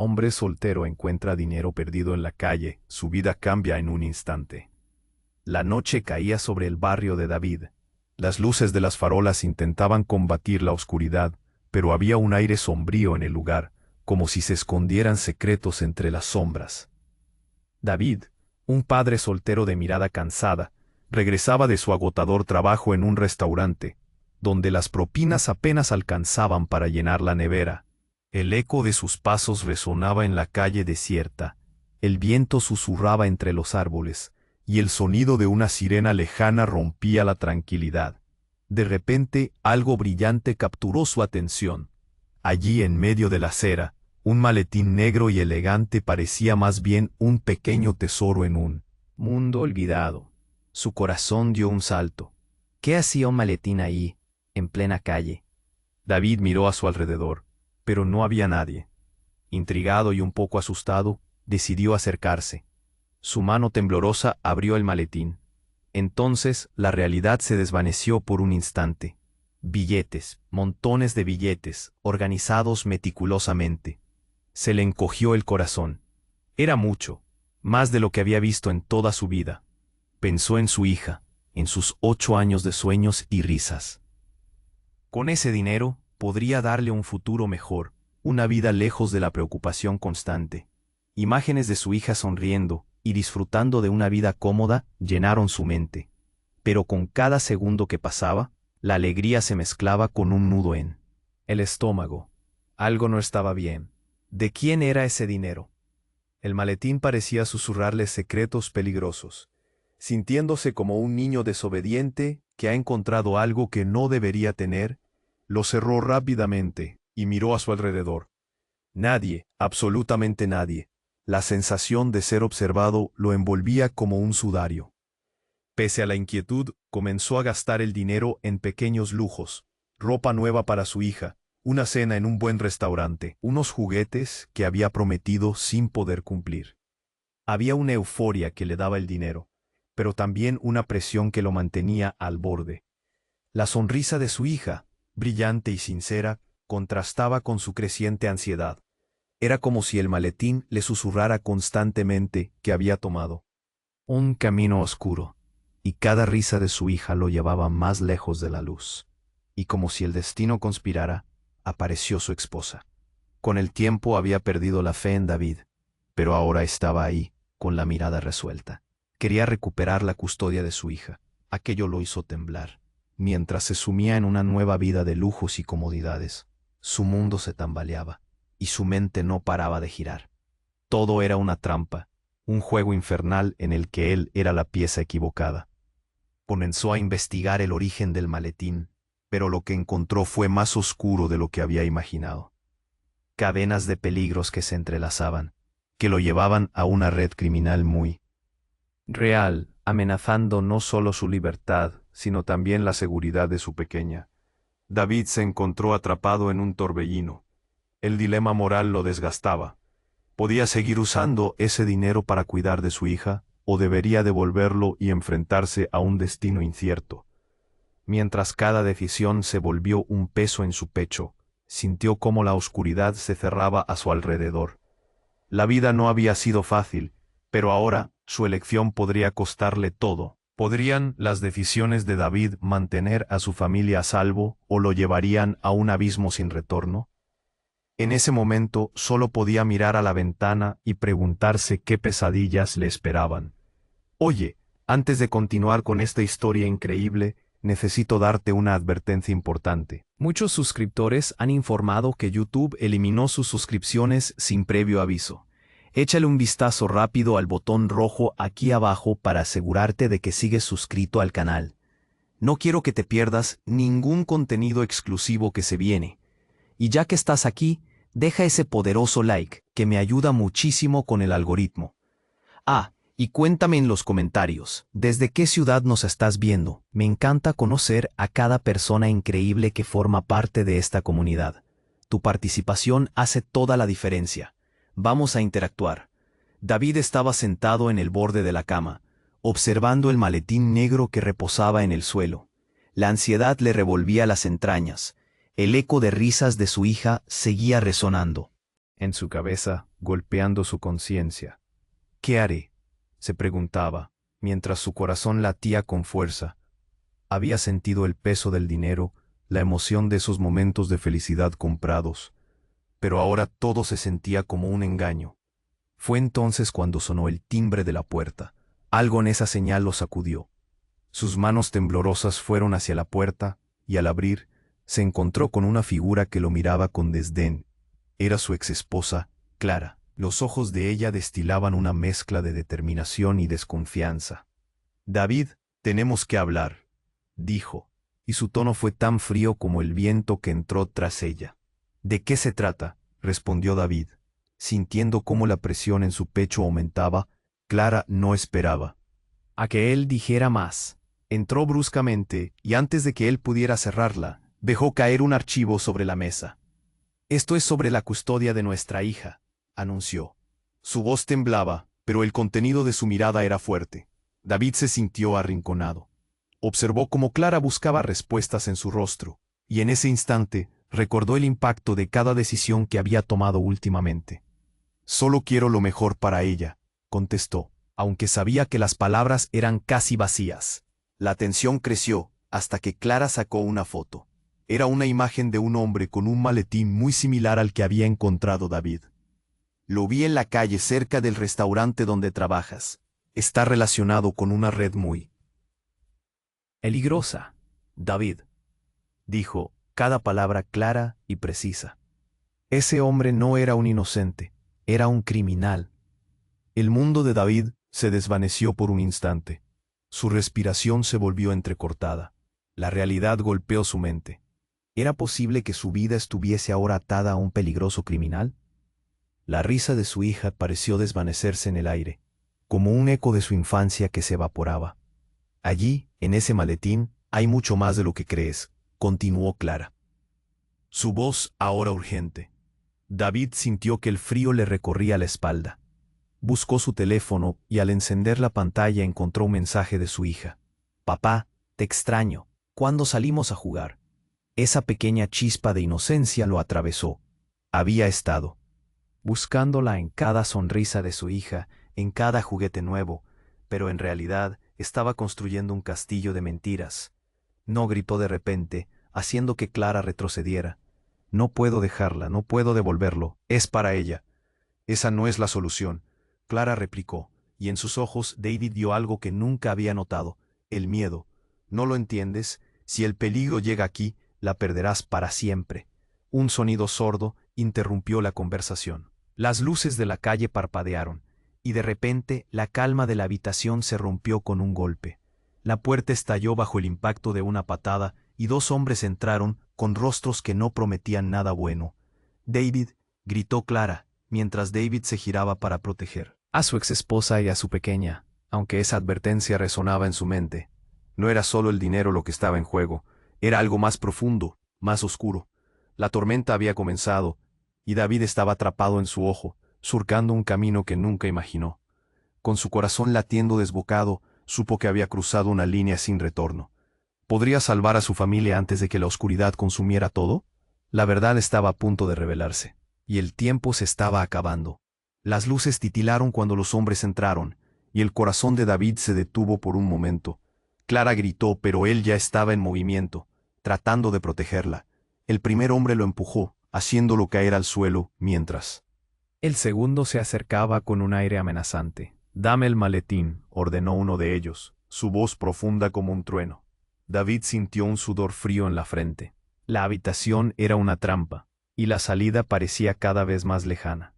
Hombre soltero encuentra dinero perdido en la calle, su vida cambia en un instante. La noche caía sobre el barrio de David. Las luces de las farolas intentaban combatir la oscuridad, pero había un aire sombrío en el lugar, como si se escondieran secretos entre las sombras. David, un padre soltero de mirada cansada, regresaba de su agotador trabajo en un restaurante, donde las propinas apenas alcanzaban para llenar la nevera. El eco de sus pasos resonaba en la calle desierta, el viento susurraba entre los árboles, y el sonido de una sirena lejana rompía la tranquilidad. De repente, algo brillante capturó su atención. Allí en medio de la acera, un maletín negro y elegante parecía más bien un pequeño tesoro en un mundo olvidado. Su corazón dio un salto. ¿Qué hacía un maletín ahí, en plena calle? David miró a su alrededor, pero no había nadie. Intrigado y un poco asustado, decidió acercarse. Su mano temblorosa abrió el maletín. Entonces la realidad se desvaneció por un instante. Billetes, montones de billetes, organizados meticulosamente. Se le encogió el corazón. Era mucho, más de lo que había visto en toda su vida. Pensó en su hija, en sus 8 años de sueños y risas. Con ese dinero, podría darle un futuro mejor, una vida lejos de la preocupación constante. Imágenes de su hija sonriendo y disfrutando de una vida cómoda llenaron su mente. Pero con cada segundo que pasaba, la alegría se mezclaba con un nudo en el estómago. Algo no estaba bien. ¿De quién era ese dinero? El maletín parecía susurrarle secretos peligrosos. Sintiéndose como un niño desobediente que ha encontrado algo que no debería tener, lo cerró rápidamente y miró a su alrededor. Nadie, absolutamente nadie. La sensación de ser observado lo envolvía como un sudario. Pese a la inquietud, comenzó a gastar el dinero en pequeños lujos, ropa nueva para su hija, una cena en un buen restaurante, unos juguetes que había prometido sin poder cumplir. Había una euforia que le daba el dinero, pero también una presión que lo mantenía al borde. La sonrisa de su hija, brillante y sincera, contrastaba con su creciente ansiedad. Era como si el maletín le susurrara constantemente que había tomado un camino oscuro, y cada risa de su hija lo llevaba más lejos de la luz. Y como si el destino conspirara, apareció su esposa. Con el tiempo había perdido la fe en David, pero ahora estaba ahí, con la mirada resuelta. Quería recuperar la custodia de su hija. Aquello lo hizo temblar. Mientras se sumía en una nueva vida de lujos y comodidades, su mundo se tambaleaba, y su mente no paraba de girar. Todo era una trampa, un juego infernal en el que él era la pieza equivocada. Comenzó a investigar el origen del maletín, pero lo que encontró fue más oscuro de lo que había imaginado. Cadenas de peligros que se entrelazaban, que lo llevaban a una red criminal muy real, amenazando no solo su libertad, sino también la seguridad de su pequeña. David se encontró atrapado en un torbellino. El dilema moral lo desgastaba. ¿Podía seguir usando ese dinero para cuidar de su hija, o debería devolverlo y enfrentarse a un destino incierto? Mientras cada decisión se volvió un peso en su pecho, sintió cómo la oscuridad se cerraba a su alrededor. La vida no había sido fácil, pero ahora su elección podría costarle todo. ¿Podrían las decisiones de David mantener a su familia a salvo o lo llevarían a un abismo sin retorno? En ese momento solo podía mirar a la ventana y preguntarse qué pesadillas le esperaban. Oye, antes de continuar con esta historia increíble, necesito darte una advertencia importante. Muchos suscriptores han informado que YouTube eliminó sus suscripciones sin previo aviso. Échale un vistazo rápido al botón rojo aquí abajo para asegurarte de que sigues suscrito al canal. No quiero que te pierdas ningún contenido exclusivo que se viene. Y ya que estás aquí, deja ese poderoso like, que me ayuda muchísimo con el algoritmo. Y cuéntame en los comentarios, ¿desde qué ciudad nos estás viendo? Me encanta conocer a cada persona increíble que forma parte de esta comunidad. Tu participación hace toda la diferencia. Vamos a interactuar. David estaba sentado en el borde de la cama, observando el maletín negro que reposaba en el suelo. La ansiedad le revolvía las entrañas. El eco de risas de su hija seguía resonando. En su cabeza, golpeando su conciencia. ¿Qué haré?, se preguntaba, mientras su corazón latía con fuerza. Había sentido el peso del dinero, la emoción de esos momentos de felicidad comprados, pero ahora todo se sentía como un engaño. Fue entonces cuando sonó el timbre de la puerta. Algo en esa señal lo sacudió. Sus manos temblorosas fueron hacia la puerta, y al abrir, se encontró con una figura que lo miraba con desdén. Era su exesposa, Clara. Los ojos de ella destilaban una mezcla de determinación y desconfianza. «David, tenemos que hablar», dijo, y su tono fue tan frío como el viento que entró tras ella. «¿De qué se trata?», respondió David, sintiendo cómo la presión en su pecho aumentaba. Clara no esperaba a que él dijera más. Entró bruscamente, y antes de que él pudiera cerrarla, dejó caer un archivo sobre la mesa. «Esto es sobre la custodia de nuestra hija», anunció. Su voz temblaba, pero el contenido de su mirada era fuerte. David se sintió arrinconado. Observó cómo Clara buscaba respuestas en su rostro, y en ese instante recordó el impacto de cada decisión que había tomado últimamente. «Solo quiero lo mejor para ella», contestó, aunque sabía que las palabras eran casi vacías. La tensión creció hasta que Clara sacó una foto. Era una imagen de un hombre con un maletín muy similar al que había encontrado David. «Lo vi en la calle cerca del restaurante donde trabajas. Está relacionado con una red muy peligrosa, David», dijo, cada palabra clara y precisa. Ese hombre no era un inocente, era un criminal. El mundo de David se desvaneció por un instante. Su respiración se volvió entrecortada. La realidad golpeó su mente. ¿Era posible que su vida estuviese ahora atada a un peligroso criminal? La risa de su hija pareció desvanecerse en el aire, como un eco de su infancia que se evaporaba. «Allí, en ese maletín, hay mucho más de lo que crees», continuó Clara. Su voz ahora urgente. David sintió que el frío le recorría la espalda. Buscó su teléfono y al encender la pantalla encontró un mensaje de su hija. «Papá, te extraño. ¿Cuándo salimos a jugar?». Esa pequeña chispa de inocencia lo atravesó. Había estado buscándola en cada sonrisa de su hija, en cada juguete nuevo, pero en realidad estaba construyendo un castillo de mentiras. No gritó de repente, haciendo que Clara retrocediera. «No puedo dejarla, no puedo devolverlo, es para ella». «Esa no es la solución», Clara replicó, y en sus ojos David vio algo que nunca había notado: el miedo. «¿No lo entiendes? Si el peligro llega aquí, la perderás para siempre». Un sonido sordo interrumpió la conversación. Las luces de la calle parpadearon, y de repente la calma de la habitación se rompió con un golpe. La puerta estalló bajo el impacto de una patada, y dos hombres entraron, con rostros que no prometían nada bueno. «David», gritó Clara, mientras David se giraba para proteger a su exesposa y a su pequeña, aunque esa advertencia resonaba en su mente. No era solo el dinero lo que estaba en juego, era algo más profundo, más oscuro. La tormenta había comenzado, y David estaba atrapado en su ojo, surcando un camino que nunca imaginó. Con su corazón latiendo desbocado, supo que había cruzado una línea sin retorno. ¿Podría salvar a su familia antes de que la oscuridad consumiera todo? La verdad estaba a punto de revelarse, y el tiempo se estaba acabando. Las luces titilaron cuando los hombres entraron, y el corazón de David se detuvo por un momento. Clara gritó, pero él ya estaba en movimiento, tratando de protegerla. El primer hombre lo empujó, haciéndolo caer al suelo, mientras el segundo se acercaba con un aire amenazante. «Dame el maletín», ordenó uno de ellos, su voz profunda como un trueno. David sintió un sudor frío en la frente. La habitación era una trampa, y la salida parecía cada vez más lejana.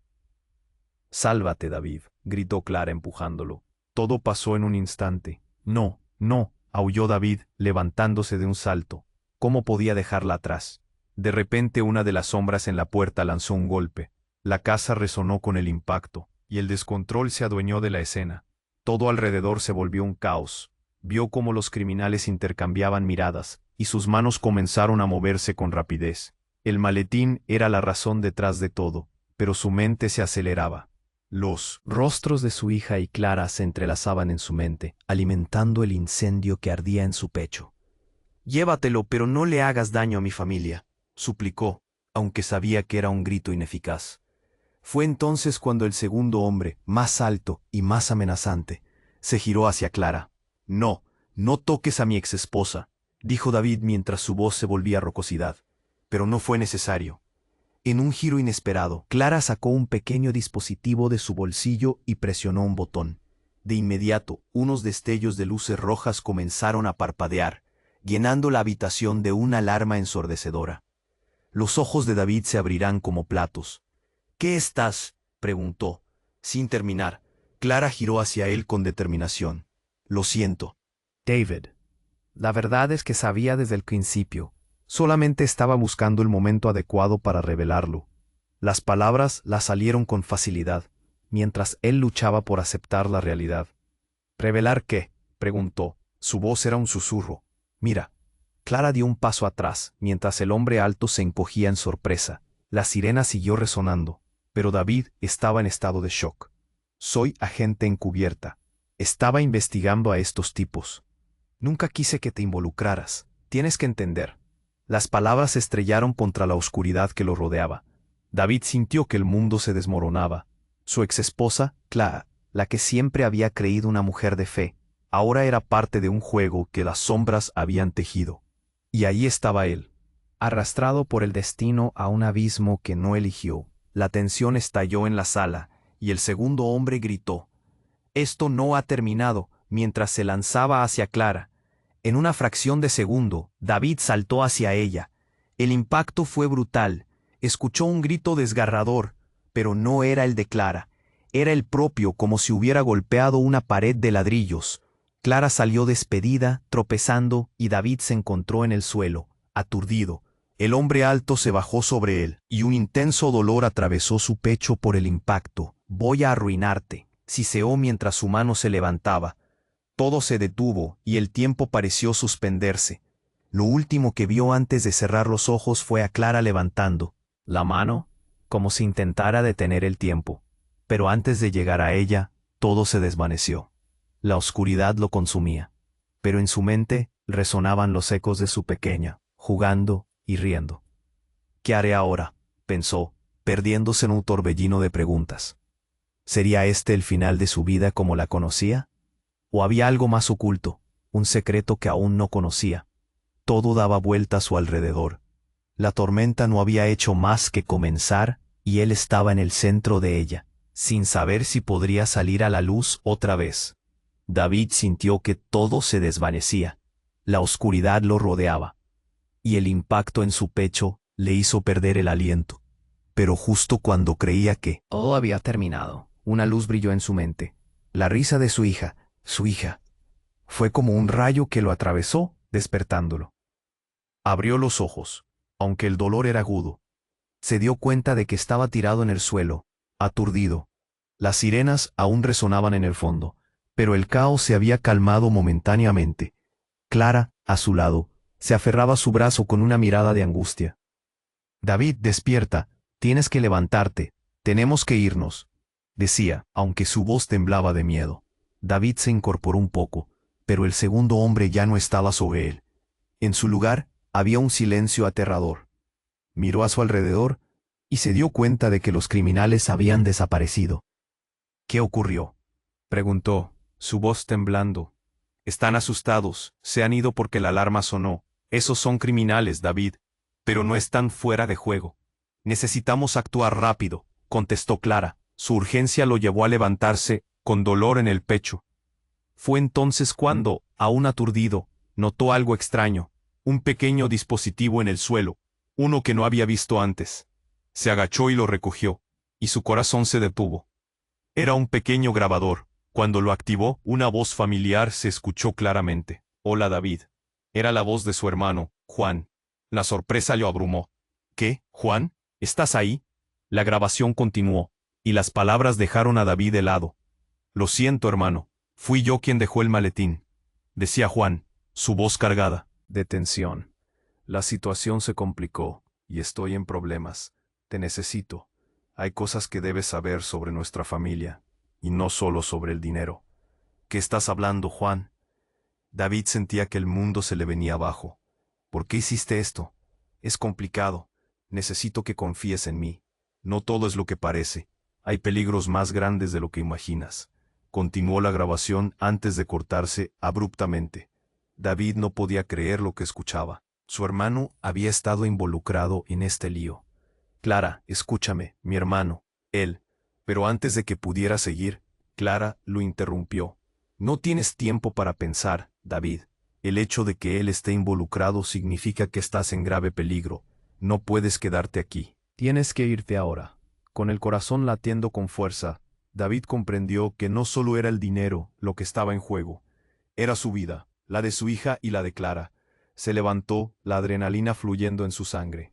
«Sálvate, David», gritó Clara empujándolo. Todo pasó en un instante. «No, no», aulló David, levantándose de un salto. ¿Cómo podía dejarla atrás? De repente una de las sombras en la puerta lanzó un golpe. La casa resonó con el impacto, y el descontrol se adueñó de la escena. Todo alrededor se volvió un caos. Vio cómo los criminales intercambiaban miradas, y sus manos comenzaron a moverse con rapidez. El maletín era la razón detrás de todo, pero su mente se aceleraba. Los rostros de su hija y Clara se entrelazaban en su mente, alimentando el incendio que ardía en su pecho. «Llévatelo, pero no le hagas daño a mi familia», suplicó, aunque sabía que era un grito ineficaz. Fue entonces cuando el segundo hombre, más alto y más amenazante, se giró hacia Clara. No, no toques a mi exesposa, dijo David mientras su voz se volvía rocosidad. Pero no fue necesario. En un giro inesperado, Clara sacó un pequeño dispositivo de su bolsillo y presionó un botón. De inmediato, unos destellos de luces rojas comenzaron a parpadear, llenando la habitación de una alarma ensordecedora. Los ojos de David se abrirán como platos. ¿Qué estás?, preguntó. Sin terminar, Clara giró hacia él con determinación. Lo siento. David. La verdad es que sabía desde el principio. Solamente estaba buscando el momento adecuado para revelarlo. Las palabras las salieron con facilidad, mientras él luchaba por aceptar la realidad. ¿Revelar qué?, preguntó. Su voz era un susurro. Mira. Clara dio un paso atrás, mientras el hombre alto se encogía en sorpresa. La sirena siguió resonando, pero David estaba en estado de shock. Soy agente encubierta. Estaba investigando a estos tipos. Nunca quise que te involucraras. Tienes que entender. Las palabras se estrellaron contra la oscuridad que lo rodeaba. David sintió que el mundo se desmoronaba. Su exesposa, Clara, la que siempre había creído una mujer de fe, ahora era parte de un juego que las sombras habían tejido. Y ahí estaba él, arrastrado por el destino a un abismo que no eligió. La tensión estalló en la sala, y el segundo hombre gritó. Esto no ha terminado, mientras se lanzaba hacia Clara. En una fracción de segundo, David saltó hacia ella. El impacto fue brutal. Escuchó un grito desgarrador, pero no era el de Clara. Era el propio, como si hubiera golpeado una pared de ladrillos. Clara salió despedida, tropezando, y David se encontró en el suelo, aturdido. El hombre alto se bajó sobre él, y un intenso dolor atravesó su pecho por el impacto. Voy a arruinarte, siseó mientras su mano se levantaba. Todo se detuvo, y el tiempo pareció suspenderse. Lo último que vio antes de cerrar los ojos fue a Clara levantando la mano, como si intentara detener el tiempo. Pero antes de llegar a ella, todo se desvaneció. La oscuridad lo consumía. Pero en su mente resonaban los ecos de su pequeña, jugando y riendo. ¿Qué haré ahora?, pensó, perdiéndose en un torbellino de preguntas. ¿Sería este el final de su vida como la conocía? ¿O había algo más oculto, un secreto que aún no conocía? Todo daba vuelta a su alrededor. La tormenta no había hecho más que comenzar, y él estaba en el centro de ella, sin saber si podría salir a la luz otra vez. David sintió que todo se desvanecía. La oscuridad lo rodeaba, y el impacto en su pecho le hizo perder el aliento. Pero justo cuando creía que todo había terminado, una luz brilló en su mente. La risa de su hija. Fue como un rayo que lo atravesó, despertándolo. Abrió los ojos, aunque el dolor era agudo. Se dio cuenta de que estaba tirado en el suelo, aturdido. Las sirenas aún resonaban en el fondo, pero el caos se había calmado momentáneamente. Clara, a su lado, se aferraba a su brazo con una mirada de angustia. David, despierta, tienes que levantarte, tenemos que irnos, decía, aunque su voz temblaba de miedo. David se incorporó un poco, pero el segundo hombre ya no estaba sobre él. En su lugar, había un silencio aterrador. Miró a su alrededor y se dio cuenta de que los criminales habían desaparecido. ¿Qué ocurrió?, preguntó, su voz temblando. Están asustados, se han ido porque la alarma sonó. Esos son criminales, David, pero no están fuera de juego. Necesitamos actuar rápido, contestó Clara. Su urgencia lo llevó a levantarse, con dolor en el pecho. Fue entonces cuando, aún aturdido, notó algo extraño, un pequeño dispositivo en el suelo, uno que no había visto antes. Se agachó y lo recogió, y su corazón se detuvo. Era un pequeño grabador. Cuando lo activó, una voz familiar se escuchó claramente. Hola, David. Era la voz de su hermano, Juan. La sorpresa lo abrumó. ¿Qué, Juan? ¿Estás ahí? La grabación continuó, y las palabras dejaron a David helado. Lo siento, hermano. Fui yo quien dejó el maletín, decía Juan, su voz cargada de tensión. La situación se complicó, y estoy en problemas. Te necesito. Hay cosas que debes saber sobre nuestra familia, y no solo sobre el dinero. ¿Qué estás hablando, Juan? David sentía que el mundo se le venía abajo. ¿Por qué hiciste esto? Es complicado. Necesito que confíes en mí. No todo es lo que parece. Hay peligros más grandes de lo que imaginas. Continuó la grabación antes de cortarse abruptamente. David no podía creer lo que escuchaba. Su hermano había estado involucrado en este lío. Clara, escúchame, mi hermano. Él. Pero antes de que pudiera seguir, Clara lo interrumpió. No tienes tiempo para pensar, David. El hecho de que él esté involucrado significa que estás en grave peligro. No puedes quedarte aquí. Tienes que irte ahora. Con el corazón latiendo con fuerza, David comprendió que no solo era el dinero lo que estaba en juego. Era su vida, la de su hija y la de Clara. Se levantó, la adrenalina fluyendo en su sangre.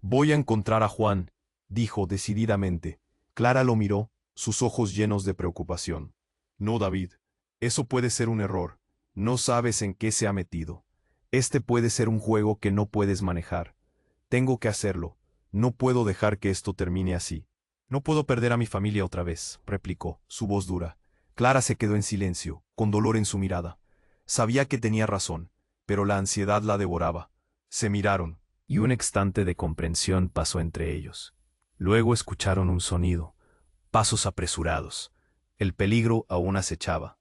Voy a encontrar a Juan, dijo decididamente. Clara lo miró, sus ojos llenos de preocupación. No, David. Eso puede ser un error. No sabes en qué se ha metido. Este puede ser un juego que no puedes manejar. Tengo que hacerlo. No puedo dejar que esto termine así. No puedo perder a mi familia otra vez, replicó, su voz dura. Clara se quedó en silencio, con dolor en su mirada. Sabía que tenía razón, pero la ansiedad la devoraba. Se miraron, y un instante de comprensión pasó entre ellos. Luego escucharon un sonido, pasos apresurados. El peligro aún acechaba.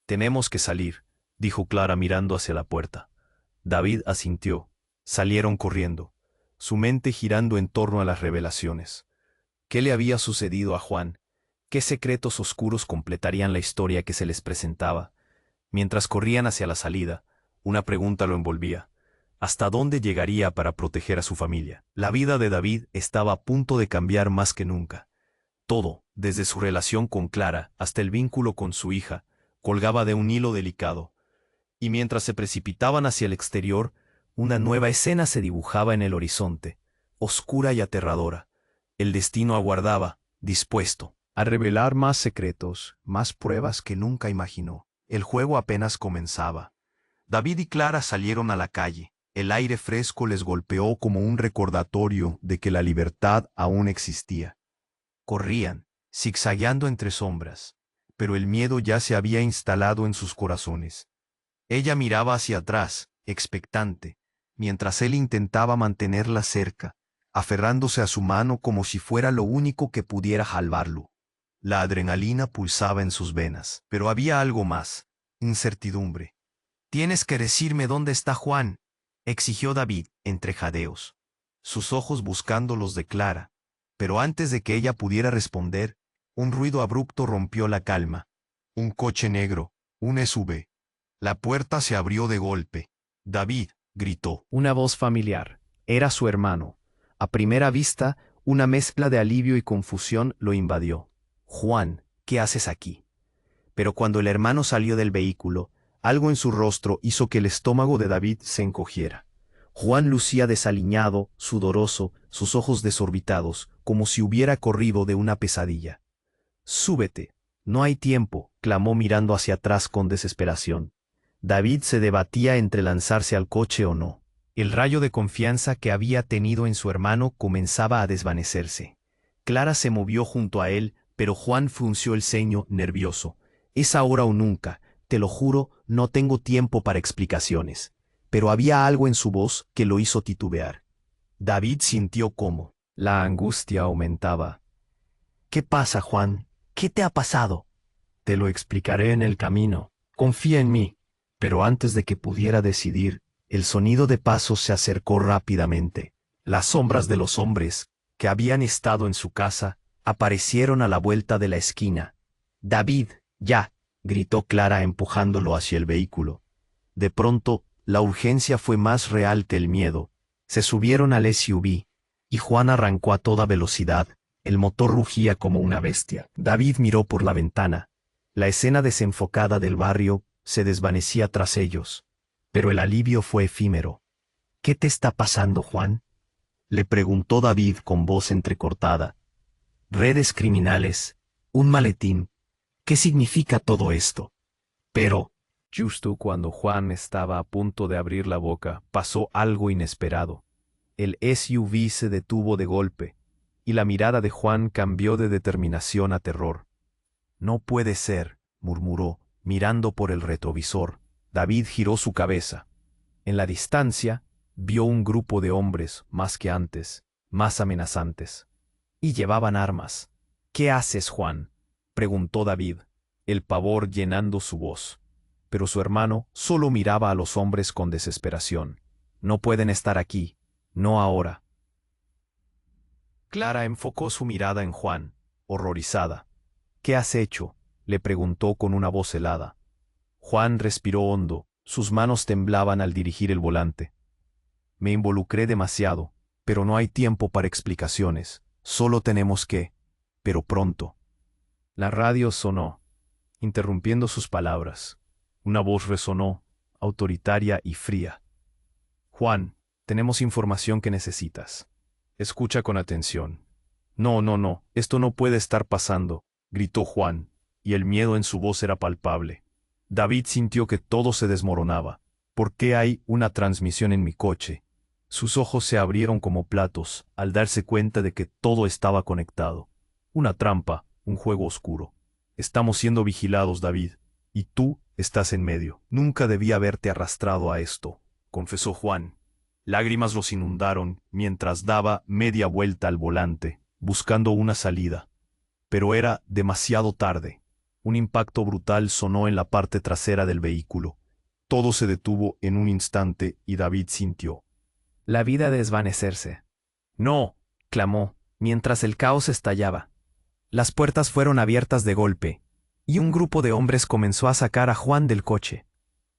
Tenemos que salir, dijo Clara mirando hacia la puerta. David asintió. Salieron corriendo, su mente girando en torno a las revelaciones. ¿Qué le había sucedido a Juan? ¿Qué secretos oscuros completarían la historia que se les presentaba? Mientras corrían hacia la salida, una pregunta lo envolvía. ¿Hasta dónde llegaría para proteger a su familia? La vida de David estaba a punto de cambiar más que nunca. Todo, desde su relación con Clara hasta el vínculo con su hija, colgaba de un hilo delicado. Y mientras se precipitaban hacia el exterior, una nueva escena se dibujaba en el horizonte, oscura y aterradora. El destino aguardaba, dispuesto a revelar más secretos, más pruebas que nunca imaginó. El juego apenas comenzaba. David y Clara salieron a la calle. El aire fresco les golpeó como un recordatorio de que la libertad aún existía. Corrían, zigzagueando entre sombras, pero el miedo ya se había instalado en sus corazones. Ella miraba hacia atrás, expectante, mientras él intentaba mantenerla cerca, aferrándose a su mano como si fuera lo único que pudiera salvarlo. La adrenalina pulsaba en sus venas, pero había algo más, incertidumbre. «Tienes que decirme dónde está Juan», exigió David, entre jadeos, sus ojos buscando los de Clara. Pero antes de que ella pudiera responder, un ruido abrupto rompió la calma. Un coche negro, un SUV. La puerta se abrió de golpe. «David», gritó. Una voz familiar. Era su hermano. A primera vista, una mezcla de alivio y confusión lo invadió. «Juan, ¿qué haces aquí?» Pero cuando el hermano salió del vehículo, algo en su rostro hizo que el estómago de David se encogiera. Juan lucía desaliñado, sudoroso, sus ojos desorbitados, como si hubiera corrido de una pesadilla. «Súbete. No hay tiempo», clamó mirando hacia atrás con desesperación. David se debatía entre lanzarse al coche o no. El rayo de confianza que había tenido en su hermano comenzaba a desvanecerse. Clara se movió junto a él, pero Juan frunció el ceño, nervioso. «Es ahora o nunca. Te lo juro, no tengo tiempo para explicaciones». Pero había algo en su voz que lo hizo titubear. David sintió cómo la angustia aumentaba. «¿Qué pasa, Juan? ¿Qué te ha pasado?» «Te lo explicaré en el camino. Confía en mí». Pero antes de que pudiera decidir, el sonido de pasos se acercó rápidamente. Las sombras de los hombres, que habían estado en su casa, aparecieron a la vuelta de la esquina. «David, ya», gritó Clara empujándolo hacia el vehículo. De pronto, la urgencia fue más real que el miedo. Se subieron al SUV, y Juan arrancó a toda velocidad. El motor rugía como una bestia. David miró por la ventana. La escena desenfocada del barrio se desvanecía tras ellos. Pero el alivio fue efímero. «¿Qué te está pasando, Juan?», le preguntó David con voz entrecortada. «Redes criminales, un maletín. ¿Qué significa todo esto?» Pero, justo cuando Juan estaba a punto de abrir la boca, pasó algo inesperado. El SUV se detuvo de golpe, y la mirada de Juan cambió de determinación a terror. «No puede ser», murmuró, mirando por el retrovisor. David giró su cabeza. En la distancia, vio un grupo de hombres, más que antes, más amenazantes. Y llevaban armas. ¿Qué haces, Juan?, preguntó David, el pavor llenando su voz. Pero su hermano solo miraba a los hombres con desesperación. No pueden estar aquí, no ahora. Clara enfocó su mirada en Juan, horrorizada. ¿Qué has hecho?, le preguntó con una voz helada. Juan respiró hondo, sus manos temblaban al dirigir el volante. Me involucré demasiado, pero no hay tiempo para explicaciones, solo tenemos que, pero pronto. La radio sonó, interrumpiendo sus palabras. Una voz resonó, autoritaria y fría. Juan, tenemos información que necesitas. Escucha con atención. No, no, no, esto no puede estar pasando, gritó Juan, y el miedo en su voz era palpable. David sintió que todo se desmoronaba. ¿Por qué hay una transmisión en mi coche? Sus ojos se abrieron como platos al darse cuenta de que todo estaba conectado. Una trampa, un juego oscuro. Estamos siendo vigilados, David, y tú estás en medio. Nunca debí haberte arrastrado a esto, confesó Juan. Lágrimas los inundaron mientras daba media vuelta al volante, buscando una salida. Pero era demasiado tarde. Un impacto brutal sonó en la parte trasera del vehículo. Todo se detuvo en un instante y David sintió la vida desvanecerse. No, clamó, mientras el caos estallaba. Las puertas fueron abiertas de golpe, y un grupo de hombres comenzó a sacar a Juan del coche.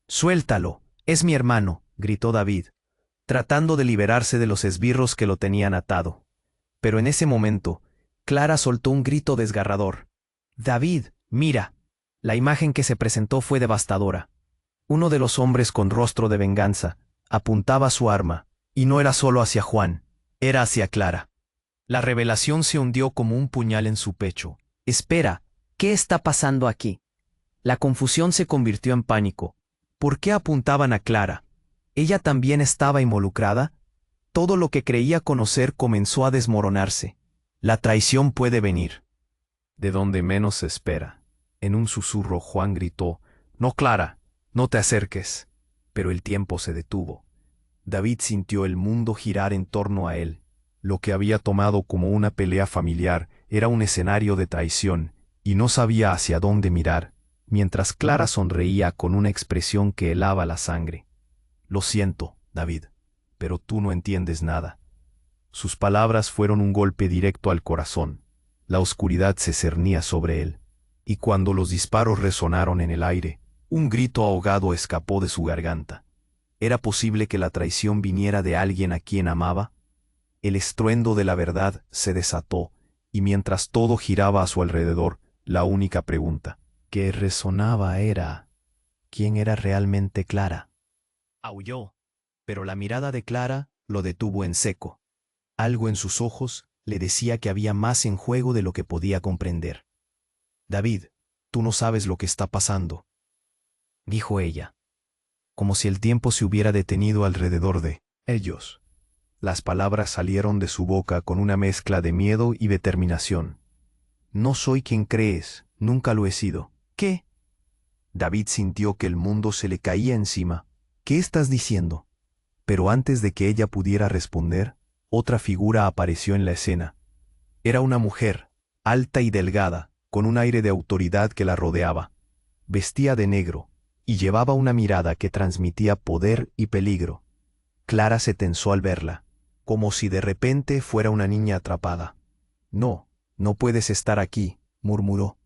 «Suéltalo, es mi hermano», gritó David, tratando de liberarse de los esbirros que lo tenían atado. Pero en ese momento, Clara soltó un grito desgarrador. «David, mira». La imagen que se presentó fue devastadora. Uno de los hombres con rostro de venganza apuntaba su arma, y no era solo hacia Juan, era hacia Clara. La revelación se hundió como un puñal en su pecho. «Espera, ¿qué está pasando aquí?». La confusión se convirtió en pánico. ¿Por qué apuntaban a Clara? ¿Ella también estaba involucrada? Todo lo que creía conocer comenzó a desmoronarse. La traición puede venir de donde menos se espera. En un susurro Juan gritó: «No, Clara, no te acerques». Pero el tiempo se detuvo. David sintió el mundo girar en torno a él. Lo que había tomado como una pelea familiar era un escenario de traición, y no sabía hacia dónde mirar, mientras Clara sonreía con una expresión que helaba la sangre. «Lo siento, David, pero tú no entiendes nada». Sus palabras fueron un golpe directo al corazón. La oscuridad se cernía sobre él, y cuando los disparos resonaron en el aire, un grito ahogado escapó de su garganta. ¿Era posible que la traición viniera de alguien a quien amaba? El estruendo de la verdad se desató, y mientras todo giraba a su alrededor, la única pregunta que resonaba era: ¿quién era realmente Clara? Aulló, pero la mirada de Clara lo detuvo en seco. Algo en sus ojos le decía que había más en juego de lo que podía comprender. «David, tú no sabes lo que está pasando», dijo ella, como si el tiempo se hubiera detenido alrededor de ellos. Las palabras salieron de su boca con una mezcla de miedo y determinación. «No soy quien crees, nunca lo he sido». «¿Qué?». David sintió que el mundo se le caía encima. «¿Qué estás diciendo?». Pero antes de que ella pudiera responder, otra figura apareció en la escena. Era una mujer, alta y delgada, con un aire de autoridad que la rodeaba. Vestía de negro, y llevaba una mirada que transmitía poder y peligro. Clara se tensó al verla, como si de repente fuera una niña atrapada. «No, no puedes estar aquí», murmuró.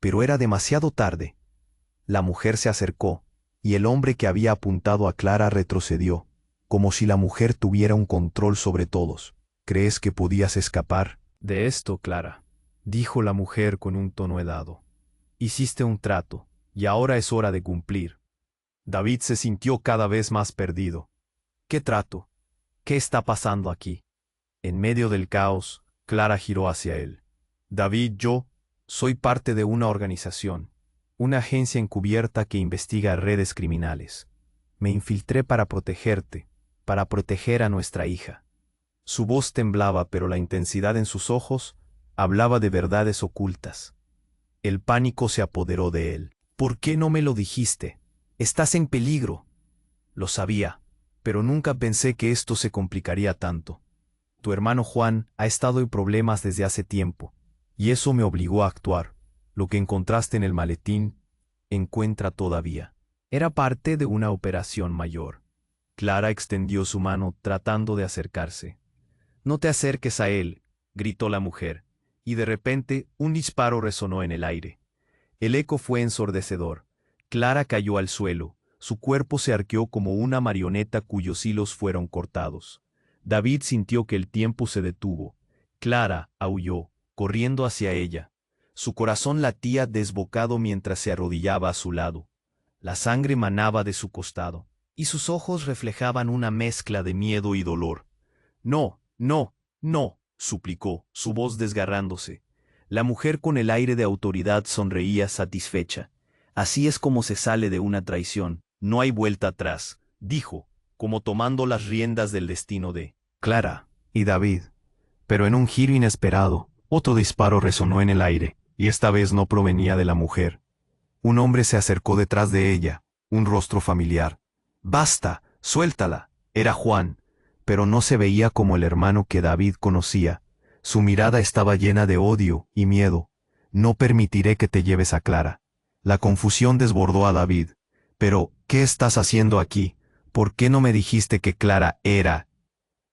Pero era demasiado tarde. La mujer se acercó, y el hombre que había apuntado a Clara retrocedió, como si la mujer tuviera un control sobre todos. «¿Crees que podías escapar de esto, Clara?», dijo la mujer con un tono helado. «Hiciste un trato, y ahora es hora de cumplir». David se sintió cada vez más perdido. «¿Qué trato? ¿Qué está pasando aquí?». En medio del caos, Clara giró hacia él. «David, yo soy parte de una organización, una agencia encubierta que investiga redes criminales. Me infiltré para protegerte, para proteger a nuestra hija». Su voz temblaba, pero la intensidad en sus ojos hablaba de verdades ocultas. El pánico se apoderó de él. «¿Por qué no me lo dijiste? Estás en peligro». «Lo sabía, pero nunca pensé que esto se complicaría tanto. Tu hermano Juan ha estado en problemas desde hace tiempo. y eso me obligó a actuar. Lo que encontraste en el maletín, encuentra todavía. Era parte de una operación mayor. Clara extendió su mano tratando de acercarse. «No te acerques a él», gritó la mujer, y de repente un disparo resonó en el aire. El eco fue ensordecedor. Clara cayó al suelo, su cuerpo se arqueó como una marioneta cuyos hilos fueron cortados. David sintió que el tiempo se detuvo. Clara aulló, corriendo hacia ella. Su corazón latía desbocado mientras se arrodillaba a su lado. La sangre manaba de su costado, y sus ojos reflejaban una mezcla de miedo y dolor. «No, no, no», suplicó, su voz desgarrándose. La mujer con el aire de autoridad sonreía satisfecha. «Así es como se sale de una traición, no hay vuelta atrás», dijo, como tomando las riendas del destino de Clara y David. Pero en un giro inesperado, otro disparo resonó en el aire, y esta vez no provenía de la mujer. Un hombre se acercó detrás de ella, un rostro familiar. «Basta, suéltala». Era Juan, pero no se veía como el hermano que David conocía. Su mirada estaba llena de odio y miedo. «No permitiré que te lleves a Clara». La confusión desbordó a David. «Pero, ¿qué estás haciendo aquí? ¿Por qué no me dijiste que Clara era...?»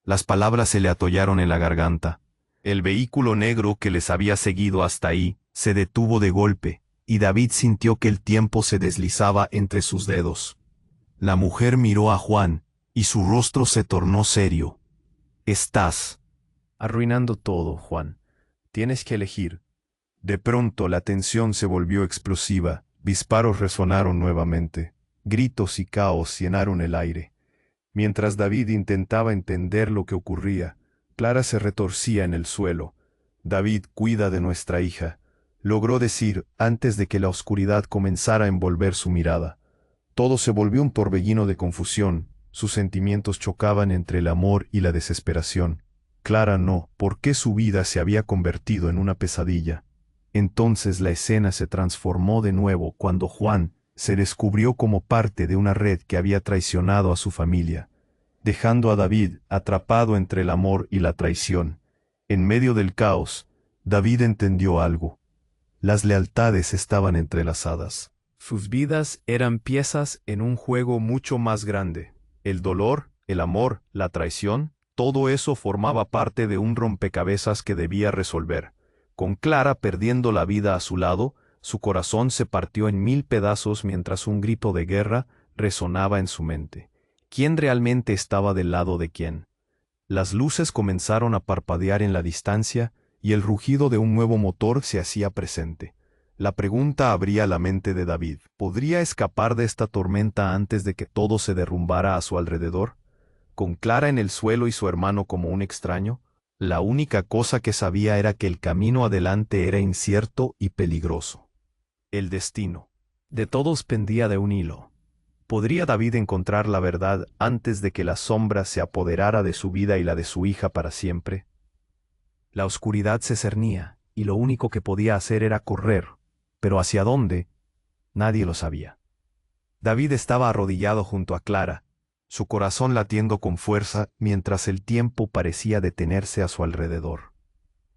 Las palabras se le atollaron en la garganta. El vehículo negro que les había seguido hasta ahí se detuvo de golpe, y David sintió que el tiempo se deslizaba entre sus dedos. La mujer miró a Juan, y su rostro se tornó serio. «Estás arruinando todo, Juan. Tienes que elegir». De pronto la tensión se volvió explosiva, disparos resonaron nuevamente, gritos y caos llenaron el aire. Mientras David intentaba entender lo que ocurría, Clara se retorcía en el suelo. «David, cuida de nuestra hija», logró decir antes de que la oscuridad comenzara a envolver su mirada. Todo se volvió un torbellino de confusión, sus sentimientos chocaban entre el amor y la desesperación. Clara no, ¿por qué su vida se había convertido en una pesadilla? Entonces la escena se transformó de nuevo cuando Juan se descubrió como parte de una red que había traicionado a su familia, dejando a David atrapado entre el amor y la traición. En medio del caos, David entendió algo. Las lealtades estaban entrelazadas. Sus vidas eran piezas en un juego mucho más grande. El dolor, el amor, la traición, todo eso formaba parte de un rompecabezas que debía resolver. Con Clara perdiendo la vida a su lado, su corazón se partió en 1000 pedazos mientras un grito de guerra resonaba en su mente. ¿Quién realmente estaba del lado de quién? Las luces comenzaron a parpadear en la distancia y el rugido de un nuevo motor se hacía presente. La pregunta abría la mente de David. ¿Podría escapar de esta tormenta antes de que todo se derrumbara a su alrededor? Con Clara en el suelo y su hermano como un extraño, la única cosa que sabía era que el camino adelante era incierto y peligroso. El destino de todos pendía de un hilo. ¿Podría David encontrar la verdad antes de que la sombra se apoderara de su vida y la de su hija para siempre? La oscuridad se cernía, y lo único que podía hacer era correr. ¿Pero hacia dónde? Nadie lo sabía. David estaba arrodillado junto a Clara, su corazón latiendo con fuerza mientras el tiempo parecía detenerse a su alrededor.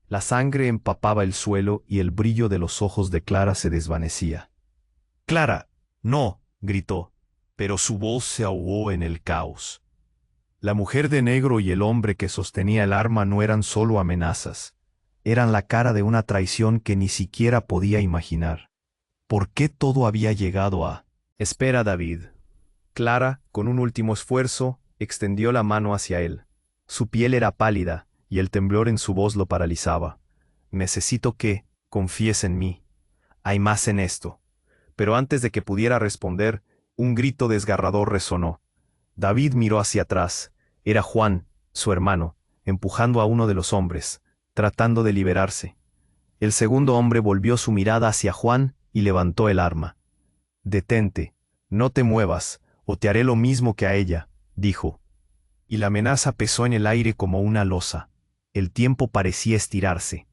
La sangre empapaba el suelo y el brillo de los ojos de Clara se desvanecía. «Clara, no», gritó, pero su voz se ahogó en el caos. La mujer de negro y el hombre que sostenía el arma no eran solo amenazas, eran la cara de una traición que ni siquiera podía imaginar. ¿Por qué todo había llegado a...? «Espera, David». Clara, con un último esfuerzo, extendió la mano hacia él. Su piel era pálida, y el temblor en su voz lo paralizaba. «Necesito que confíes en mí. Hay más en esto». Pero antes de que pudiera responder, un grito desgarrador resonó. David miró hacia atrás. Era Juan, su hermano, empujando a uno de los hombres, tratando de liberarse. El segundo hombre volvió su mirada hacia Juan y levantó el arma. «Detente, no te muevas, o te haré lo mismo que a ella», dijo. Y la amenaza pesó en el aire como una losa. El tiempo parecía estirarse.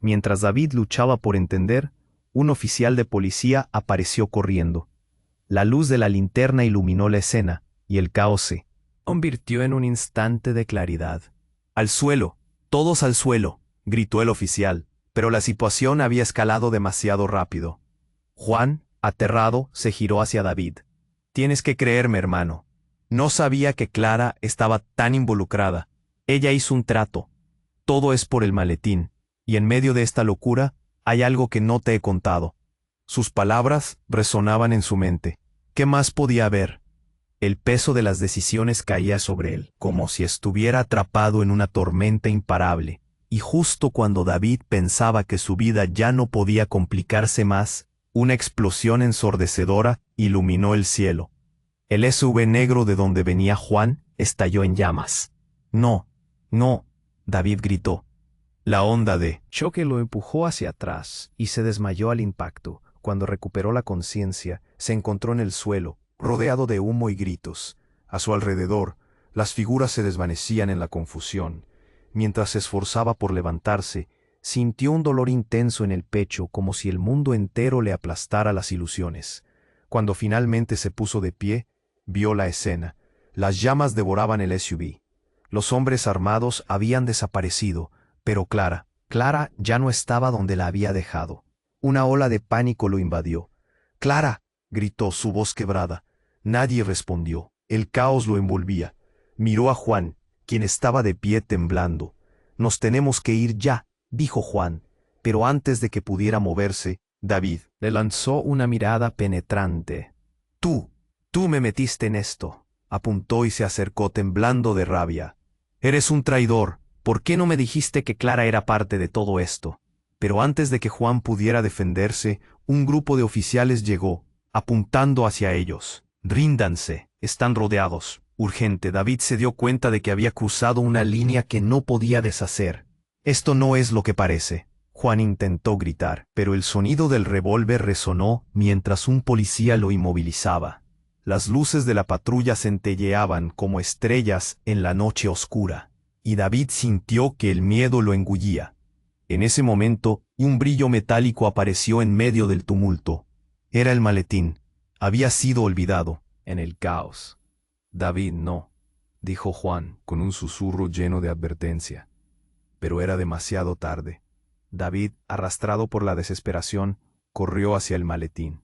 Mientras David luchaba por entender, un oficial de policía apareció corriendo. La luz de la linterna iluminó la escena, y el caos se convirtió en un instante de claridad. «Al suelo, todos al suelo», gritó el oficial, Pero la situación había escalado demasiado rápido. Juan, aterrado, se giró hacia David. Tienes que creerme, hermano. No sabía que Clara estaba tan involucrada. Ella hizo un trato. Todo es por el maletín. Y en medio de esta locura, hay algo que no te he contado. Sus palabras resonaban en su mente. ¿Qué más podía haber? El peso de las decisiones caía sobre él, como si estuviera atrapado en una tormenta imparable. Y justo cuando David pensaba que su vida ya no podía complicarse más, una explosión ensordecedora iluminó el cielo. El SUV negro de donde venía Juan estalló en llamas. No, no, David gritó. La onda de choque lo empujó hacia atrás y se desmayó al impacto. Cuando recuperó la conciencia, se encontró en el suelo, rodeado de humo y gritos. A su alrededor, las figuras se desvanecían en la confusión. Mientras se esforzaba por levantarse, sintió un dolor intenso en el pecho, como si el mundo entero le aplastara las ilusiones. Cuando finalmente se puso de pie, vio la escena. Las llamas devoraban el SUV. Los hombres armados habían desaparecido, pero Clara ya no estaba donde la había dejado. Una ola de pánico lo invadió. «¡Clara!», gritó, su voz quebrada. Nadie respondió. El caos lo envolvía. Miró a Juan, quien estaba de pie temblando. «Nos tenemos que ir ya», dijo Juan, pero antes de que pudiera moverse, David le lanzó una mirada penetrante. Tú me metiste en esto», apuntó y se acercó temblando de rabia. «Eres un traidor. ¿Por qué no me dijiste que Clara era parte de todo esto?». Pero antes de que Juan pudiera defenderse, un grupo de oficiales llegó, apuntando hacia ellos. «Ríndanse, están rodeados. Urgente». David se dio cuenta de que había cruzado una línea que no podía deshacer. «Esto no es lo que parece». Juan intentó gritar, pero el sonido del revólver resonó mientras un policía lo inmovilizaba. Las luces de la patrulla centelleaban como estrellas en la noche oscura, y David sintió que el miedo lo engullía. En ese momento, un brillo metálico apareció en medio del tumulto. Era el maletín. Había sido olvidado en el caos. «David, no», dijo Juan, con un susurro lleno de advertencia. Pero era demasiado tarde. David, arrastrado por la desesperación, corrió hacia el maletín.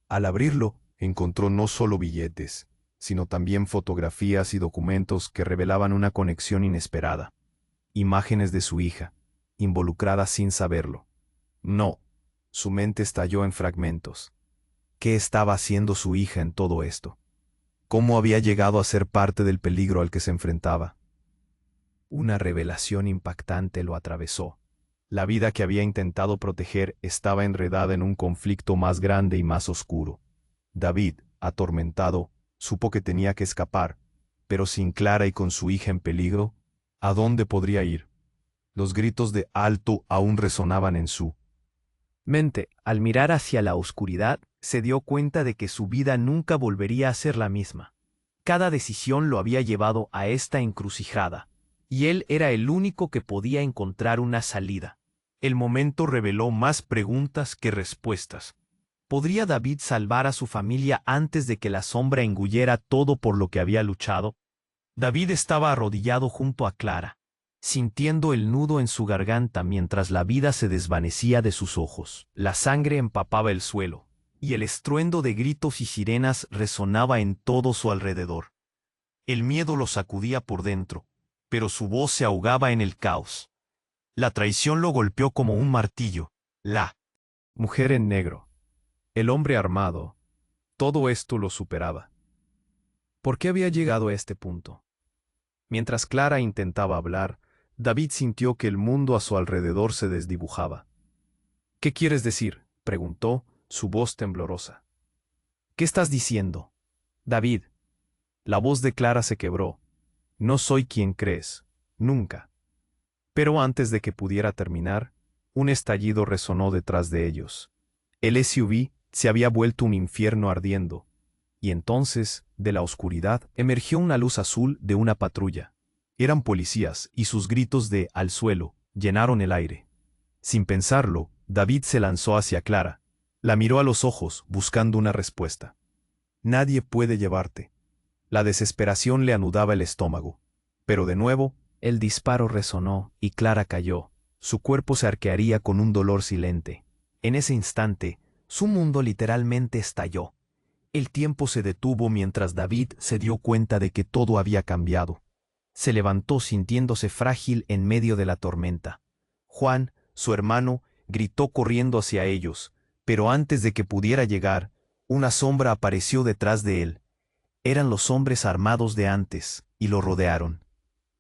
Al abrirlo, encontró no solo billetes, sino también fotografías y documentos que revelaban una conexión inesperada. Imágenes de su hija, involucrada sin saberlo. No, su mente estalló en fragmentos. ¿Qué estaba haciendo su hija en todo esto? ¿Cómo había llegado a ser parte del peligro al que se enfrentaba? Una revelación impactante lo atravesó. La vida que había intentado proteger estaba enredada en un conflicto más grande y más oscuro. David, atormentado, supo que tenía que escapar, pero sin Clara y con su hija en peligro, ¿a dónde podría ir? Los gritos de «alto» aún resonaban en su mente. Al mirar hacia la oscuridad, se dio cuenta de que su vida nunca volvería a ser la misma. Cada decisión lo había llevado a esta encrucijada, y él era el único que podía encontrar una salida. El momento reveló más preguntas que respuestas. ¿Podría David salvar a su familia antes de que la sombra engullera todo por lo que había luchado? David estaba arrodillado junto a Clara, sintiendo el nudo en su garganta mientras la vida se desvanecía de sus ojos. La sangre empapaba el suelo, y el estruendo de gritos y sirenas resonaba en todo su alrededor. El miedo lo sacudía por dentro, pero su voz se ahogaba en el caos. La traición lo golpeó como un martillo. La mujer en negro, el hombre armado, todo esto lo superaba. ¿Por qué había llegado a este punto? Mientras Clara intentaba hablar, David sintió que el mundo a su alrededor se desdibujaba. «¿Qué quieres decir?», preguntó, su voz temblorosa. «¿Qué estás diciendo?». «David». La voz de Clara se quebró. «No soy quien crees, nunca». Pero antes de que pudiera terminar, un estallido resonó detrás de ellos. El SUV se había vuelto un infierno ardiendo, y entonces, de la oscuridad, emergió una luz azul de una patrulla. Eran policías, y sus gritos de «al suelo» llenaron el aire. Sin pensarlo, David se lanzó hacia Clara. La miró a los ojos, buscando una respuesta. «Nadie puede llevarte». La desesperación le anudaba el estómago. Pero de nuevo, el disparo resonó, y Clara cayó, Su cuerpo se arquearía con un dolor silente. En ese instante, su mundo literalmente estalló. El tiempo se detuvo mientras David se dio cuenta de que todo había cambiado. Se levantó sintiéndose frágil en medio de la tormenta. Juan, su hermano, gritó corriendo hacia ellos, pero antes de que pudiera llegar, una sombra apareció detrás de él. Eran los hombres armados de antes, y lo rodearon.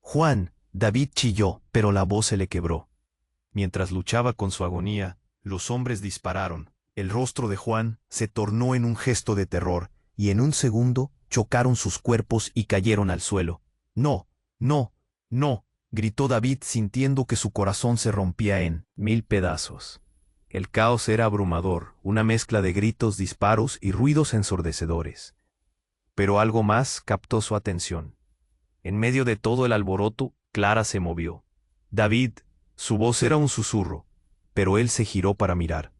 Juan, David chilló, pero la voz se le quebró. Mientras luchaba con su agonía, los hombres dispararon. El rostro de Juan se tornó en un gesto de terror, y en un segundo chocaron sus cuerpos y cayeron al suelo. «No, no, no», gritó David sintiendo que su corazón se rompía en 1000 pedazos. El caos era abrumador, una mezcla de gritos, disparos y ruidos ensordecedores. Pero algo más captó su atención. En medio de todo el alboroto, Clara se movió. «David», su voz era un susurro, pero él se giró para mirar.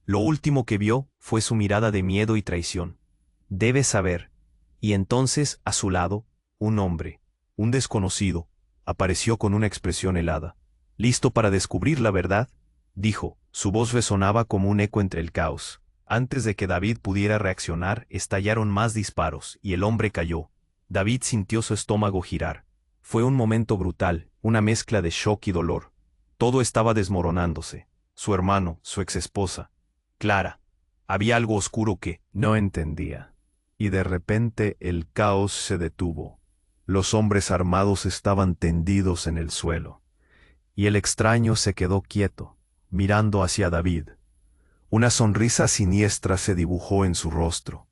Lo último que vio fue su mirada de miedo y traición. «Debes saber». Y entonces, a su lado, un hombre, un desconocido, apareció con una expresión helada. «¿Listo para descubrir la verdad?», dijo. Su voz resonaba como un eco entre el caos. Antes de que David pudiera reaccionar, estallaron más disparos, y el hombre cayó. David sintió su estómago girar. Fue un momento brutal, una mezcla de shock y dolor. Todo estaba desmoronándose. Su hermano, su exesposa, Clara. Había algo oscuro que no entendía. Y de repente el caos se detuvo. Los hombres armados estaban tendidos en el suelo. Y el extraño se quedó quieto, mirando hacia David. Una sonrisa siniestra se dibujó en su rostro.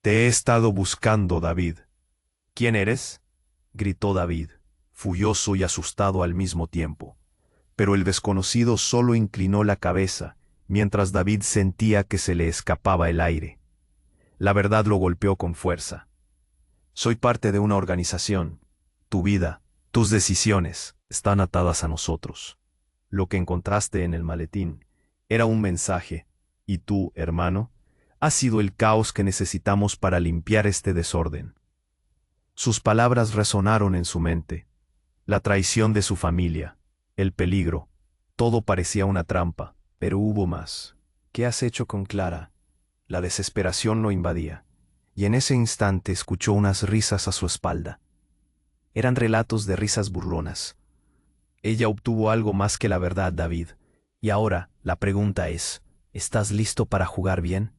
«Te he estado buscando, David». «¿Quién eres?», gritó David, furioso y asustado al mismo tiempo. Pero el desconocido solo inclinó la cabeza, mientras David sentía que se le escapaba el aire. La verdad lo golpeó con fuerza. «Soy parte de una organización. Tu vida, tus decisiones, están atadas a nosotros. Lo que encontraste en el maletín era un mensaje, y tú, hermano, has sido el caos que necesitamos para limpiar este desorden». Sus palabras resonaron en su mente. La traición de su familia, el peligro, todo parecía una trampa, pero hubo más. «¿Qué has hecho con Clara?». La desesperación lo invadía, y en ese instante escuchó unas risas a su espalda. Eran relatos de risas burlonas. «Ella obtuvo algo más que la verdad, David. Y ahora, la pregunta es, ¿estás listo para jugar bien?».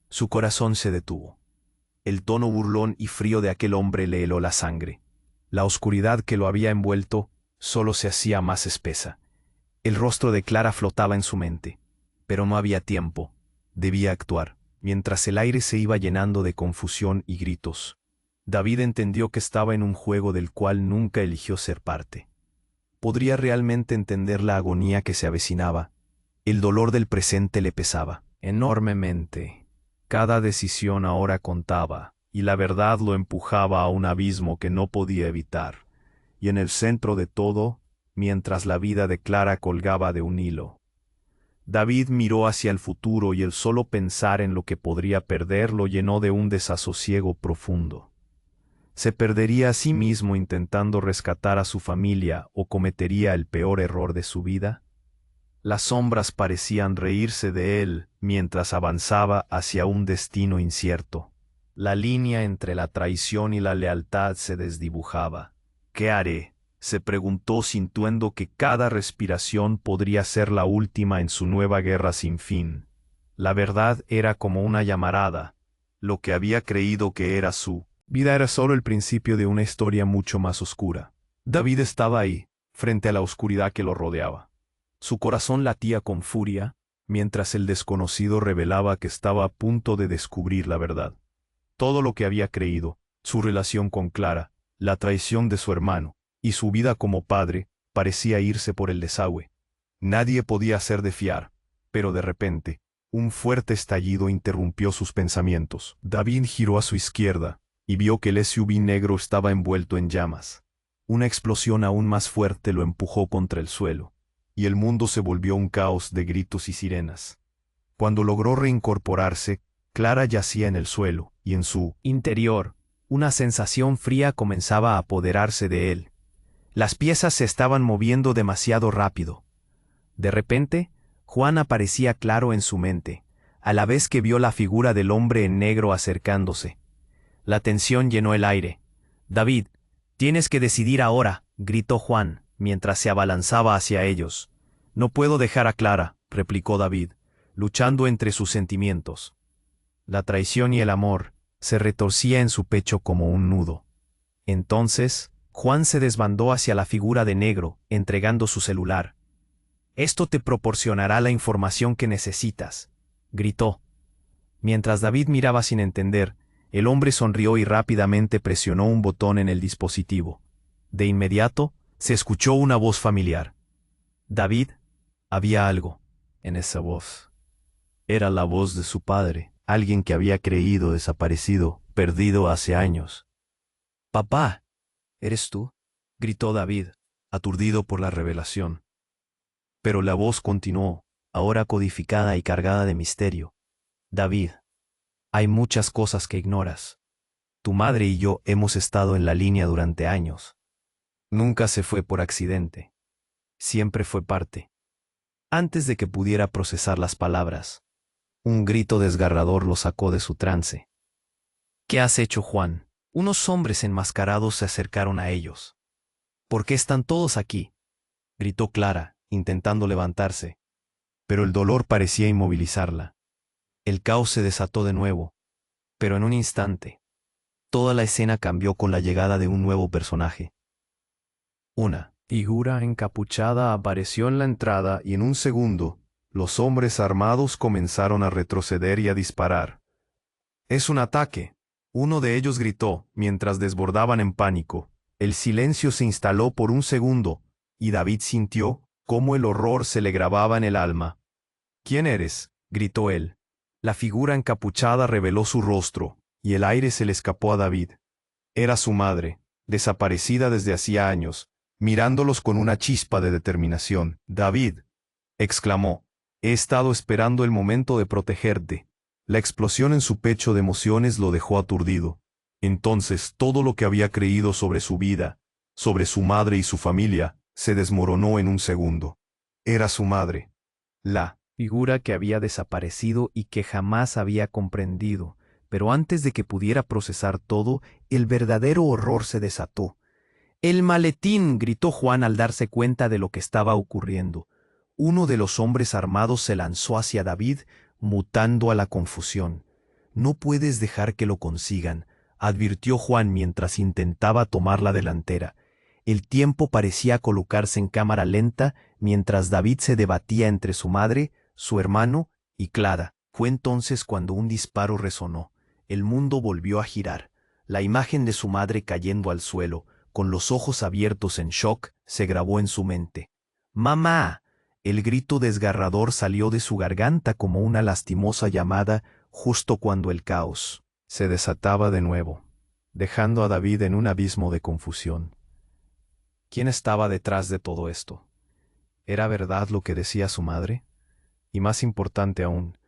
Su corazón se detuvo. El tono burlón y frío de aquel hombre le heló la sangre. La oscuridad que lo había envuelto solo se hacía más espesa. El rostro de Clara flotaba en su mente. Pero no había tiempo. Debía actuar, mientras el aire se iba llenando de confusión y gritos. David entendió que estaba en un juego del cual nunca eligió ser parte. Podría realmente entender la agonía que se avecinaba. El dolor del presente le pesaba enormemente. Cada decisión ahora contaba, y la verdad lo empujaba a un abismo que no podía evitar. Y en el centro de todo, mientras la vida de Clara colgaba de un hilo, David miró hacia el futuro y el solo pensar en lo que podría perder lo llenó de un desasosiego profundo. ¿Se perdería a sí mismo intentando rescatar a su familia o cometería el peor error de su vida? Las sombras parecían reírse de él mientras avanzaba hacia un destino incierto. La línea entre la traición y la lealtad se desdibujaba. «¿Qué haré?», se preguntó sintiendo que cada respiración podría ser la última en su nueva guerra sin fin. La verdad era como una llamarada. Lo que había creído que era su vida era solo el principio de una historia mucho más oscura. David estaba ahí, frente a la oscuridad que lo rodeaba. Su corazón latía con furia, mientras el desconocido revelaba que estaba a punto de descubrir la verdad. Todo lo que había creído, su relación con Clara, la traición de su hermano, y su vida como padre, parecía irse por el desagüe. Nadie podía ser de fiar, pero de repente, un fuerte estallido interrumpió sus pensamientos. David giró a su izquierda, y vio que el SUV negro estaba envuelto en llamas. Una explosión aún más fuerte lo empujó contra el suelo, y el mundo se volvió un caos de gritos y sirenas. Cuando logró reincorporarse, Clara yacía en el suelo, y en su interior, una sensación fría comenzaba a apoderarse de él. Las piezas se estaban moviendo demasiado rápido. De repente, Juan aparecía claro en su mente, a la vez que vio la figura del hombre en negro acercándose. La tensión llenó el aire. «David, tienes que decidir ahora», gritó Juan, mientras se abalanzaba hacia ellos. «No puedo dejar a Clara», replicó David, luchando entre sus sentimientos. La traición y el amor se retorcía en su pecho como un nudo. Entonces, Juan se desbandó hacia la figura de negro, entregando su celular. «Esto te proporcionará la información que necesitas», gritó. Mientras David miraba sin entender, el hombre sonrió y rápidamente presionó un botón en el dispositivo. De inmediato, se escuchó una voz familiar. «David», había algo en esa voz. Era la voz de su padre, alguien que había creído desaparecido, perdido hace años. «Papá, ¿eres tú?», gritó David, aturdido por la revelación. Pero la voz continuó, ahora codificada y cargada de misterio. «David, hay muchas cosas que ignoras. Tu madre y yo hemos estado en la línea durante años. Nunca se fue por accidente. Siempre fue parte». Antes de que pudiera procesar las palabras, un grito desgarrador lo sacó de su trance. «¿Qué has hecho, Juan?». Unos hombres enmascarados se acercaron a ellos. «¿Por qué están todos aquí?», gritó Clara, intentando levantarse. Pero el dolor parecía inmovilizarla. El caos se desató de nuevo, pero en un instante. Toda la escena cambió con la llegada de un nuevo personaje. Una figura encapuchada apareció en la entrada y en un segundo, los hombres armados comenzaron a retroceder y a disparar. «Es un ataque», uno de ellos gritó, mientras desbordaban en pánico. El silencio se instaló por un segundo, y David sintió cómo el horror se le grababa en el alma. «¿Quién eres?», gritó él. La figura encapuchada reveló su rostro, y el aire se le escapó a David. Era su madre, desaparecida desde hacía años, mirándolos con una chispa de determinación. «David», exclamó, «he estado esperando el momento de protegerte». La explosión en su pecho de emociones lo dejó aturdido. Entonces todo lo que había creído sobre su vida, sobre su madre y su familia, se desmoronó en un segundo. Era su madre. La figura que había desaparecido y que jamás había comprendido, pero antes de que pudiera procesar todo, el verdadero horror se desató. «¡El maletín!», gritó Juan al darse cuenta de lo que estaba ocurriendo. Uno de los hombres armados se lanzó hacia David, mutando a la confusión. «No puedes dejar que lo consigan», advirtió Juan mientras intentaba tomar la delantera. El tiempo parecía colocarse en cámara lenta mientras David se debatía entre su madre, su hermano y Clara. Fue entonces cuando un disparo resonó. El mundo volvió a girar. La imagen de su madre cayendo al suelo, con los ojos abiertos en shock, se grabó en su mente. «¡Mamá!». El grito desgarrador salió de su garganta como una lastimosa llamada justo cuando el caos se desataba de nuevo, dejando a David en un abismo de confusión. ¿Quién estaba detrás de todo esto? ¿Era verdad lo que decía su madre? Y más importante aún,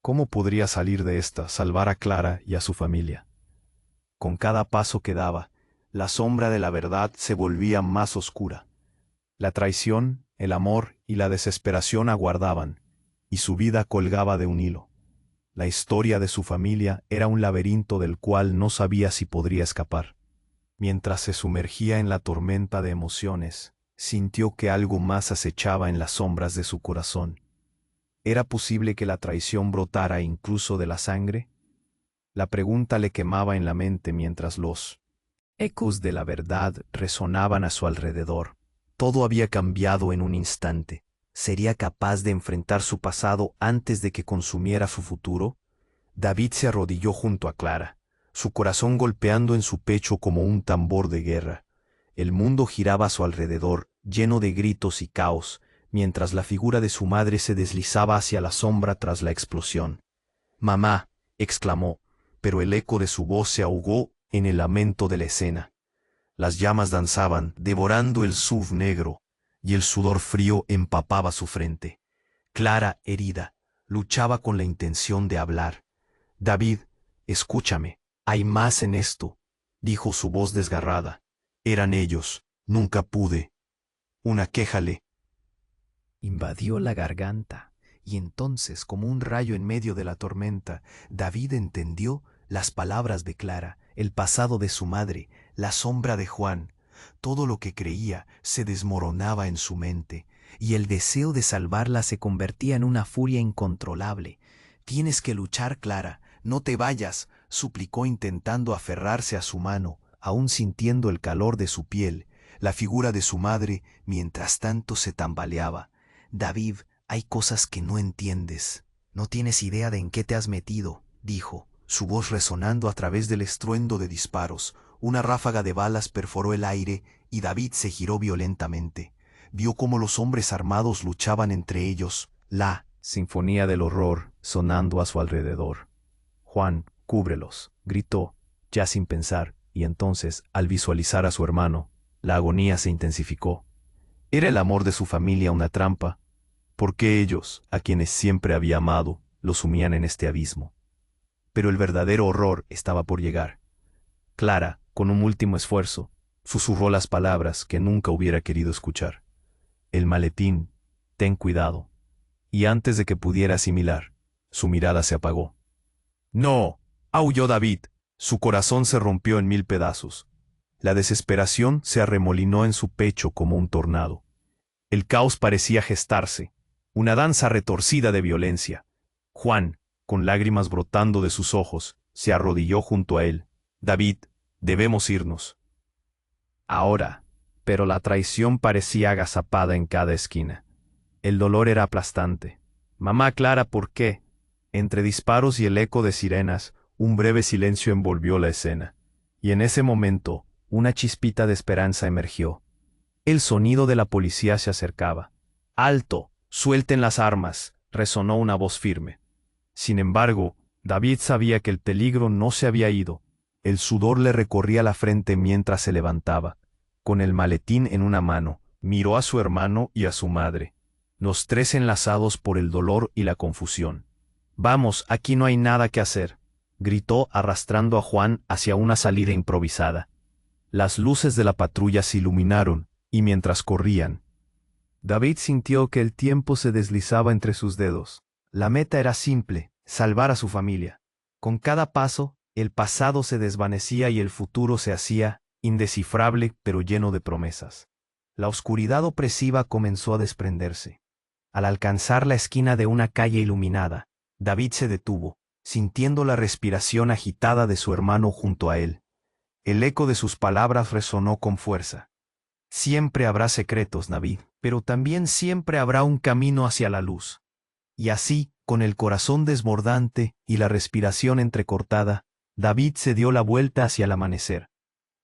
¿cómo podría salir de esta, salvar a Clara y a su familia? Con cada paso que daba, la sombra de la verdad se volvía más oscura. La traición, el amor y la desesperación aguardaban, y su vida colgaba de un hilo. La historia de su familia era un laberinto del cual no sabía si podría escapar. Mientras se sumergía en la tormenta de emociones, sintió que algo más acechaba en las sombras de su corazón. ¿Era posible que la traición brotara incluso de la sangre? La pregunta le quemaba en la mente mientras los ecos de la verdad resonaban a su alrededor. Todo había cambiado en un instante. ¿Sería capaz de enfrentar su pasado antes de que consumiera su futuro? David se arrodilló junto a Clara, su corazón golpeando en su pecho como un tambor de guerra. El mundo giraba a su alrededor, lleno de gritos y caos, mientras la figura de su madre se deslizaba hacia la sombra tras la explosión. «Mamá», exclamó, pero el eco de su voz se ahogó en el lamento de la escena. Las llamas danzaban, devorando el SUV negro, y el sudor frío empapaba su frente. Clara, herida, luchaba con la intención de hablar. «David, escúchame, hay más en esto», dijo su voz desgarrada. «Eran ellos, nunca pude». Una queja le invadió la garganta, y entonces, como un rayo en medio de la tormenta, David entendió las palabras de Clara, el pasado de su madre, la sombra de Juan. Todo lo que creía se desmoronaba en su mente, y el deseo de salvarla se convertía en una furia incontrolable. «Tienes que luchar, Clara, no te vayas», suplicó intentando aferrarse a su mano, aún sintiendo el calor de su piel. La figura de su madre, mientras tanto, se tambaleaba. «David, hay cosas que no entiendes. No tienes idea de en qué te has metido», dijo, su voz resonando a través del estruendo de disparos. Una ráfaga de balas perforó el aire y David se giró violentamente. Vio cómo los hombres armados luchaban entre ellos, la sinfonía del horror sonando a su alrededor. «Juan, cúbrelos», gritó, ya sin pensar, y entonces, al visualizar a su hermano, la agonía se intensificó. ¿Era el amor de su familia una trampa? ¿Por qué ellos, a quienes siempre había amado, lo sumían en este abismo? Pero el verdadero horror estaba por llegar. Clara, con un último esfuerzo, susurró las palabras que nunca hubiera querido escuchar. «El maletín, ten cuidado». Y antes de que pudiera asimilar, su mirada se apagó. «¡No!», aulló David. Su corazón se rompió en 1000 pedazos. La desesperación se arremolinó en su pecho como un tornado. El caos parecía gestarse, una danza retorcida de violencia. Juan, con lágrimas brotando de sus ojos, se arrodilló junto a él. «David, debemos irnos». Ahora, pero la traición parecía agazapada en cada esquina. El dolor era aplastante. «Mamá Clara, ¿por qué?». Entre disparos y el eco de sirenas, un breve silencio envolvió la escena. Y en ese momento, una chispita de esperanza emergió. El sonido de la policía se acercaba. «¡Alto! ¡Suelten las armas!», resonó una voz firme. Sin embargo, David sabía que el peligro no se había ido. El sudor le recorría la frente mientras se levantaba. Con el maletín en una mano, miró a su hermano y a su madre, los tres enlazados por el dolor y la confusión. «Vamos, aquí no hay nada que hacer», gritó arrastrando a Juan hacia una salida improvisada. Las luces de la patrulla se iluminaron, y mientras corrían, David sintió que el tiempo se deslizaba entre sus dedos. La meta era simple: salvar a su familia. Con cada paso, el pasado se desvanecía y el futuro se hacía indescifrable pero lleno de promesas. La oscuridad opresiva comenzó a desprenderse. Al alcanzar la esquina de una calle iluminada, David se detuvo, sintiendo la respiración agitada de su hermano junto a él. El eco de sus palabras resonó con fuerza. «Siempre habrá secretos, David, pero también siempre habrá un camino hacia la luz». Y así, con el corazón desbordante y la respiración entrecortada, David se dio la vuelta hacia el amanecer.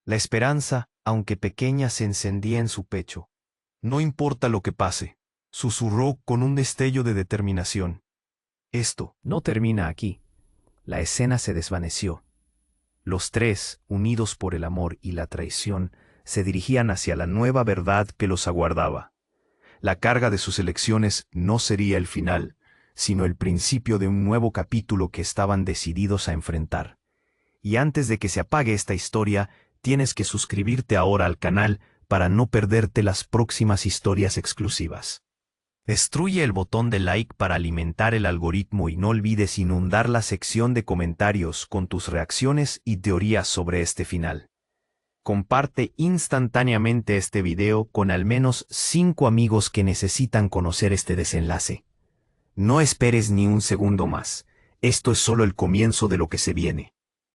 La esperanza, aunque pequeña, se encendía en su pecho. «No importa lo que pase», susurró con un destello de determinación. «Esto no termina aquí». La escena se desvaneció. Los tres, unidos por el amor y la traición, se dirigían hacia la nueva verdad que los aguardaba. La carga de sus elecciones no sería el final, sino el principio de un nuevo capítulo que estaban decididos a enfrentar. Y antes de que se apague esta historia, tienes que suscribirte ahora al canal para no perderte las próximas historias exclusivas. Destruye el botón de like para alimentar el algoritmo y no olvides inundar la sección de comentarios con tus reacciones y teorías sobre este final. Comparte instantáneamente este video con al menos 5 amigos que necesitan conocer este desenlace. No esperes ni un segundo más. Esto es solo el comienzo de lo que se viene.